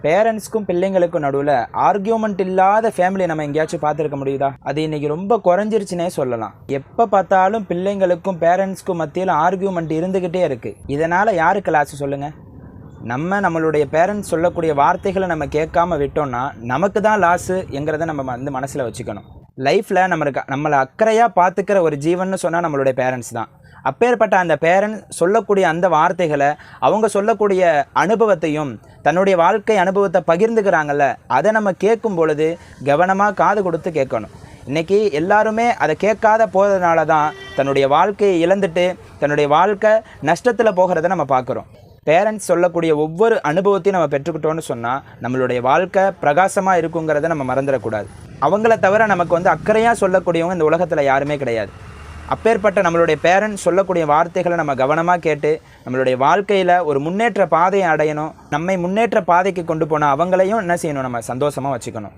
பேரண்ட்ஸ்க்கும் பிள்ளைங்களுக்கும் நடுவில் ஆர்கியூமெண்ட் இல்லாத ஃபேமிலி நம்ம எங்கேயாச்சும் பார்த்துருக்க முடியுதா? அது இன்றைக்கி ரொம்ப குறைஞ்சிருச்சுனே சொல்லலாம். எப்போ பார்த்தாலும் பிள்ளைங்களுக்கும் பேரண்ட்ஸ்க்கும் மத்தியில் ஆர்கியூமெண்ட் இருந்துக்கிட்டே இருக்குது. இதனால் யாருக்கு லாஸ் சொல்லுங்கள்? நம்மளுடைய பேரண்ட்ஸ் சொல்லக்கூடிய வார்த்தைகளை நம்ம கேட்காம விட்டோம்னா நமக்கு தான் லாஸு என்கிறத நம்ம மனசில் வச்சுக்கணும். லைஃப்பில் நம்மளை அக்கறையாக பார்த்துக்கிற ஒரு ஜீவன்னு சொன்னால் நம்மளுடைய பேரண்ட்ஸ் தான். அப்பேற்பட்ட அந்த பேரண்ட்ஸ் சொல்லக்கூடிய அந்த வார்த்தைகளை, அவங்க சொல்லக்கூடிய அனுபவத்தையும் தன்னுடைய வாழ்க்கை அனுபவத்தை பகிர்ந்துக்கிறாங்கல்ல, அதை நம்ம கேட்கும் பொழுது கவனமாக காது கொடுத்து கேட்கணும். இன்றைக்கி எல்லாருமே அதை கேட்காத போகிறதுனால தான் தன்னுடைய வாழ்க்கையை இழந்துட்டு தன்னுடைய வாழ்க்கை நஷ்டத்தில் போகிறத நம்ம பார்க்குறோம். பேரண்ட்ஸ் சொல்லக்கூடிய ஒவ்வொரு அனுபவத்தையும் நம்ம பெற்றுக்கிட்டோன்னு சொன்னால் நம்மளுடைய வாழ்க்கை பிரகாசமாக இருக்குங்கிறத நம்ம மறந்துடக்கூடாது. அவங்கள தவிர நமக்கு அக்கறையாக சொல்லக்கூடியவங்க இந்த உலகத்தில் யாருமே கிடையாது. அப்பேற்பட்ட நம்மளுடைய பேரண்ட்ஸ் சொல்லக்கூடிய வார்த்தைகளை நம்ம கவனமாக கேட்டு நம்மளுடைய வாழ்க்கையில் ஒரு முன்னேற்ற பாதையை அடையணும். நம்மை முன்னேற்ற பாதைக்கு கொண்டு போனால் அவங்களையும் என்ன செய்யணும்? நம்ம சந்தோஷமாக வச்சுக்கணும்.